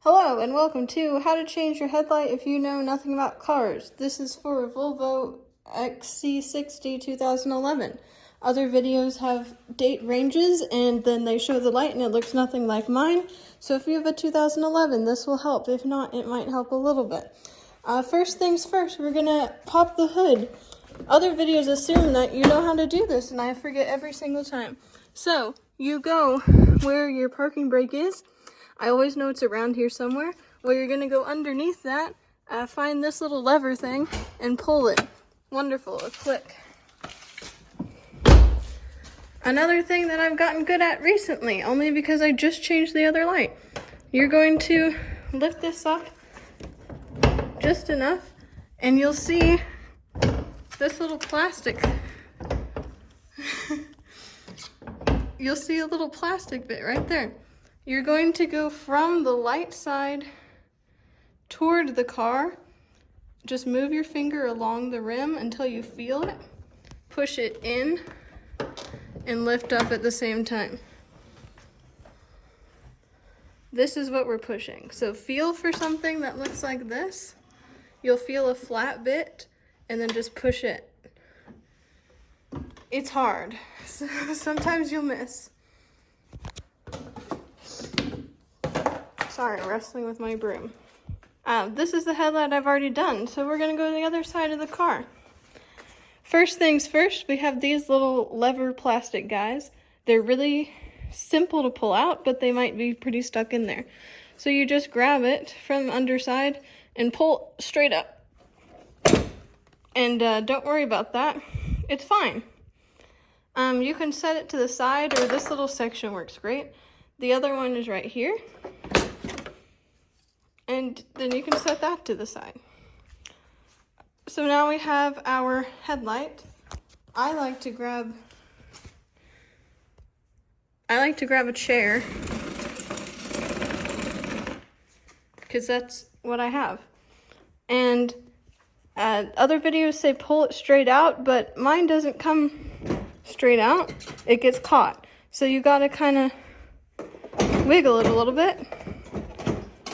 Hello and welcome to How to Change Your Headlight If You Know Nothing About Cars. This is for a Volvo XC60 2011. Other videos have date ranges and then they show the light and it looks nothing like mine. So if you have a 2011, this will help. If not, it might help a little bit. First things first, we're going to pop the hood. Other videos assume that you know how to do this and I forget every single time. So you go where your parking brake is. I always know it's around here somewhere. Well, you're going to go underneath that, find this little lever thing, and pull it. Wonderful, a click. Another thing that I've gotten good at recently, only because I just changed the other light. You're going to lift this up just enough, and you'll see this little plastic. You'll see a little plastic bit right there. You're going to go from the light side toward the car. Just move your finger along the rim until you feel it. Push it in and lift up at the same time. This is what we're pushing. So feel for something that looks like this. You'll feel a flat bit and then just push it. It's hard. So sometimes you'll miss. Sorry, I'm wrestling with my broom. This is the headlight I've already done, so we're gonna go to the other side of the car. First things first, we have these little lever plastic guys. They're really simple to pull out, but they might be pretty stuck in there. So you just grab it from the underside and pull straight up. And don't worry about that, it's fine. You can set it to the side, or this little section works great. The other one is right here. And then you can set that to the side. So now we have our headlight. I like to grab a chair because that's what I have. And other videos say pull it straight out, but mine doesn't come straight out. It gets caught. So you gotta kind of wiggle it a little bit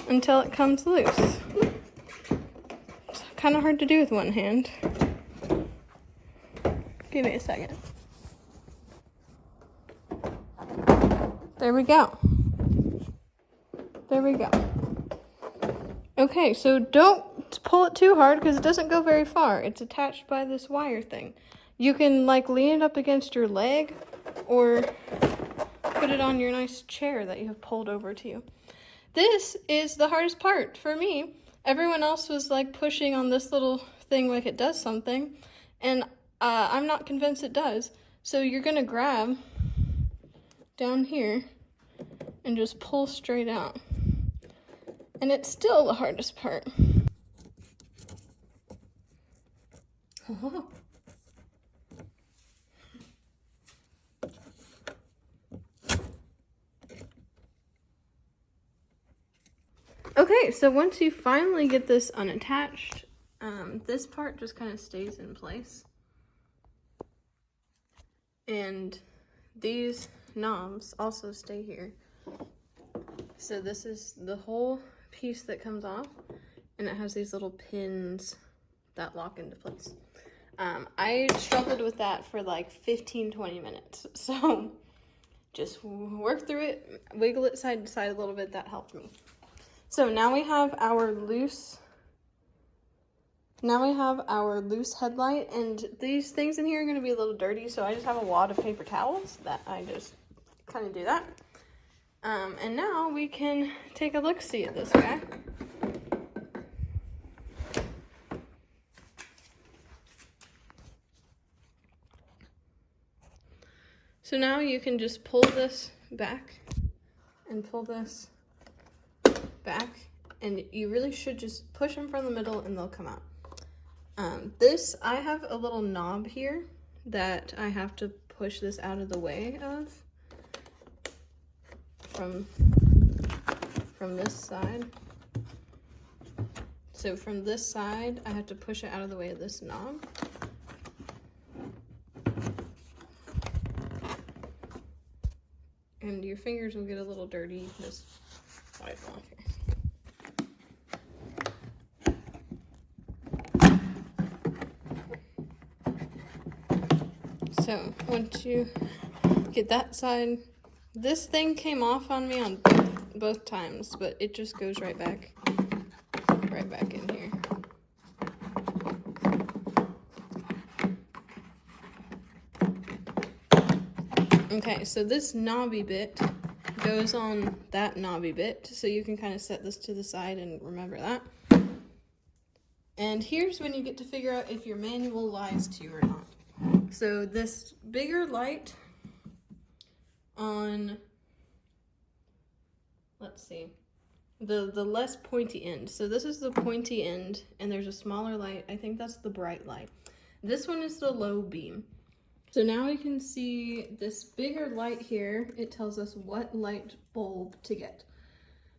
until it comes loose. It's kind of hard to do with one hand. Give me a second. There we go. There we go. Okay, so don't pull it too hard because it doesn't go very far. It's attached by this wire thing. You can like lean it up against your leg or put it on your nice chair that you have pulled over to you. This is the hardest part for me. Everyone else was like pushing on this little thing like it does something, and I'm not convinced it does. So you're gonna grab down here and just pull straight out. And it's still the hardest part. Okay, so once you finally get this unattached, this part just kind of stays in place. And these knobs also stay here. So this is the whole piece that comes off, and it has these little pins that lock into place. I struggled with that for like 15-20 minutes. So just work through it, wiggle it side to side a little bit, that helped me. So now we have our loose headlight, and these things in here are going to be a little dirty, so I just have a wad of paper towels that I just kind of do that. And now we can take a look-see at this guy. So now you can just pull this back and pull this back, and you really should just push them from the middle and they'll come out. I have a little knob here that I have to push this out of the way of from this side. So from this side, I have to push it out of the way of this knob. And your fingers will get a little dirty. Just wipe them off here. So once you get that side, this thing came off on me on both times, but it just goes right back in here. Okay, so this knobby bit goes on that knobby bit, so you can kind of set this to the side and remember that. And here's when you get to figure out if your manual lies to you or not. So this bigger light on, let's see, the less pointy end. So this is the pointy end, and there's a smaller light. I think that's the bright light. This one is the low beam. So now we can see this bigger light here. It tells us what light bulb to get.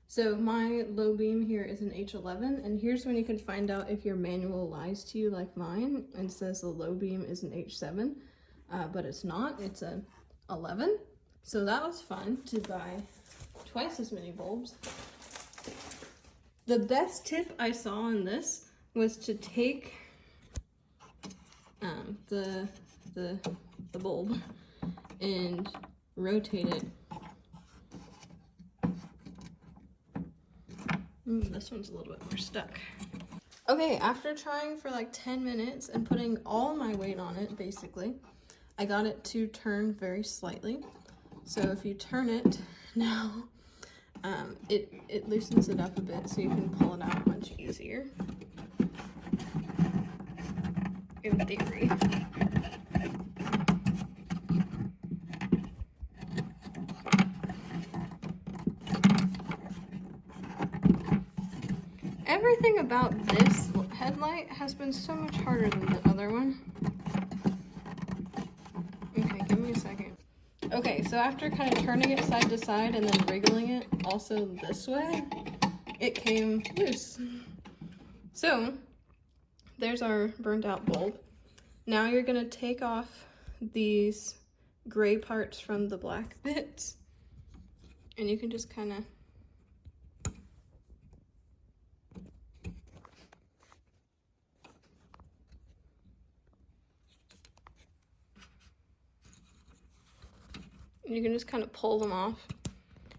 So my low beam here is an H11, and here's when you can find out if your manual lies to you like mine and says the low beam is an H7, but it's not, it's an 11. So that was fun to buy twice as many bulbs. The best tip I saw in this was to take the bulb and rotate it. This one's a little bit more stuck. Okay, after trying for like 10 minutes and putting all my weight on it, basically, I got it to turn very slightly. So if you turn it now, it loosens it up a bit so you can pull it out much easier. In theory. Everything about this headlight has been so much harder than the other one. Okay, give me a second. Okay, so after kind of turning it side to side and then wriggling it also this way, it came loose. So, there's our burned out bulb. Now you're gonna take off these gray parts from the black bits, and you can just kind of pull them off.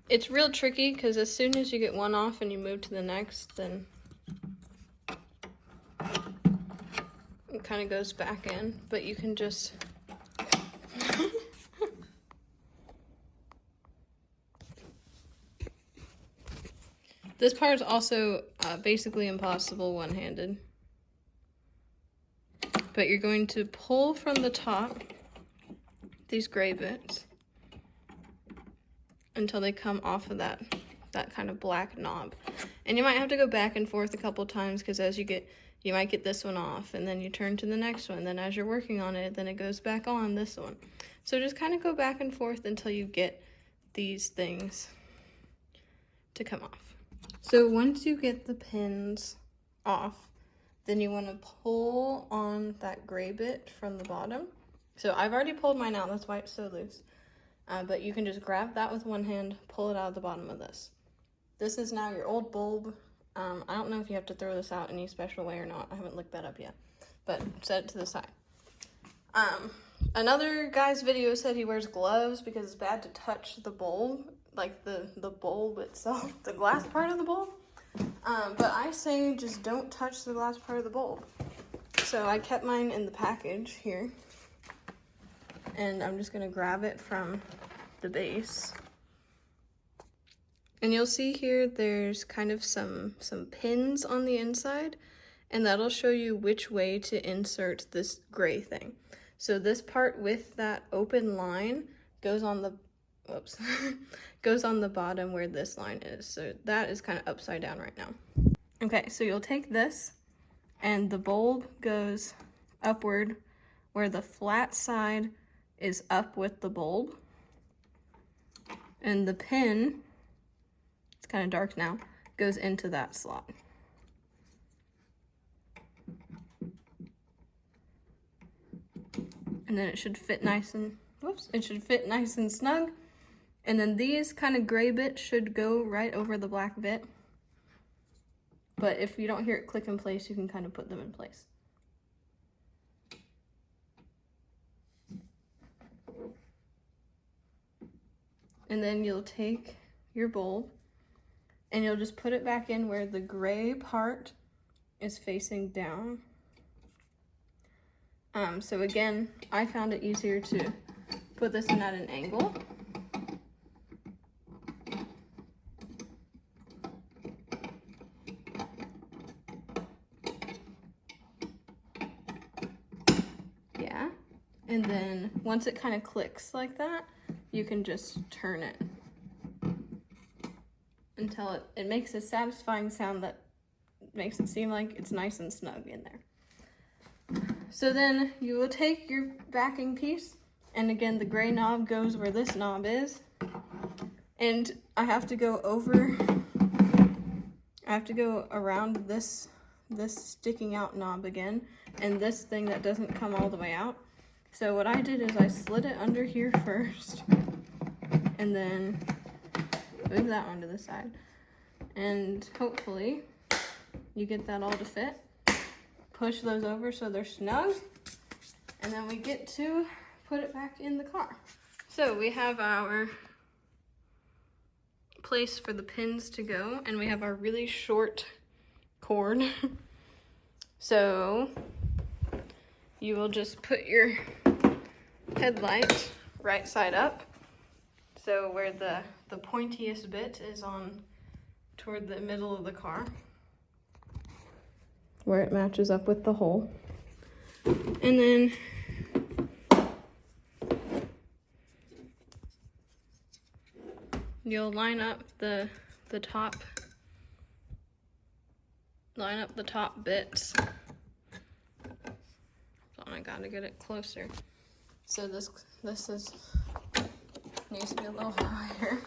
It's real tricky because as soon as you get one off and you move to the next, then it kind of goes back in, but you can just this part is also basically impossible one-handed, but you're going to pull from the top these gray bits until they come off of that kind of black knob. And you might have to go back and forth a couple times because as you might get this one off and then you turn to the next one. Then as you're working on it, then it goes back on this one. So just kind of go back and forth until you get these things to come off. So once you get the pins off, then you want to pull on that gray bit from the bottom. So I've already pulled mine out, that's why it's so loose. But you can just grab that with one hand, pull it out of the bottom of this. This is now your old bulb. I don't know if you have to throw this out any special way or not. I haven't looked that up yet, but set it to the side. Another guy's video said he wears gloves because it's bad to touch the bulb, like the bulb itself, the glass part of the bulb. But I say just don't touch the glass part of the bulb. So I kept mine in the package here. And I'm just gonna grab it from the base. And you'll see here there's kind of some pins on the inside, and that'll show you which way to insert this gray thing. So this part with that open line goes on the, whoops, goes on the bottom where this line is. So that is kind of upside down right now. Okay, so you'll take this, and the bulb goes upward where the flat side is up with the bulb, and the pin, it's kind of dark now, goes into that slot. And then it should fit nice and, whoops, it should fit nice and snug. And then these kind of gray bits should go right over the black bit. But if you don't hear it click in place, you can kind of put them in place. and then you'll take your bulb and you'll just put it back in where the gray part is facing down. So again, I found it easier to put this in at an angle. Yeah, and then once it kind of clicks like that, you can just turn it until it makes a satisfying sound that makes it seem like it's nice and snug in there. So then you will take your backing piece, and again the gray knob goes where this knob is, and I have to go around this sticking out knob again, and this thing that doesn't come all the way out. So what I did is I slid it under here first, and then move that one to the side, and hopefully you get that all to fit. Push those over so they're snug, and then we get to put it back in the car. So we have our place for the pins to go, and we have our really short cord. So you will just put your headlight right side up, so where the pointiest bit is on toward the middle of the car, where it matches up with the hole. And then you'll line up the top bits. Oh, I gotta get it closer. So this needs to be a little higher.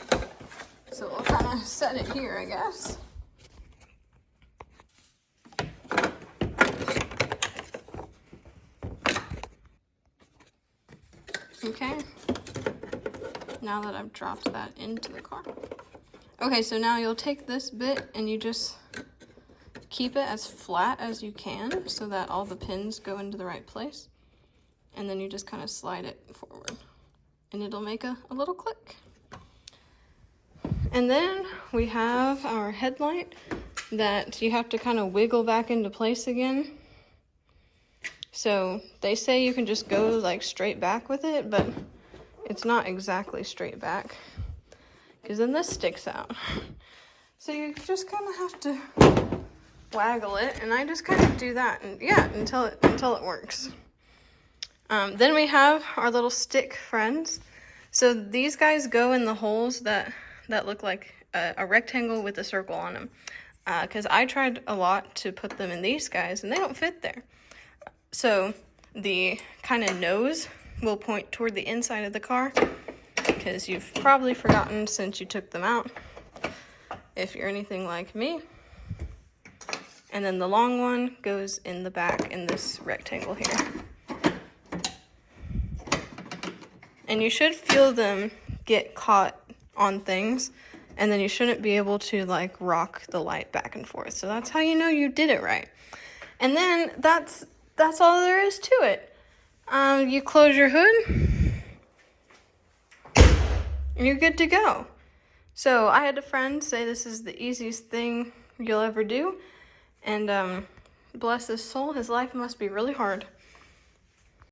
So we'll kind of set it here, I guess. Okay, now that I've dropped that into the car. Okay, so now you'll take this bit and you just keep it as flat as you can so that all the pins go into the right place. And then you just kind of slide it forward and it'll make a little click. And then we have our headlight that you have to kind of wiggle back into place again. So they say you can just go like straight back with it, but it's not exactly straight back because then this sticks out. So you just kind of have to waggle it, and I just kind of do that, and yeah, until it works. Then we have our little stick friends. So these guys go in the holes that look like a rectangle with a circle on them. Because I tried a lot to put them in these guys, and they don't fit there. So the kind of nose will point toward the inside of the car, because you've probably forgotten since you took them out, if you're anything like me. And then the long one goes in the back in this rectangle here. And you should feel them get caught on things, and then you shouldn't be able to like rock the light back and forth. So that's how you know you did it right. And then that's all there is to it. You close your hood, and you're good to go. So I had a friend say this is the easiest thing you'll ever do, and bless his soul, his life must be really hard.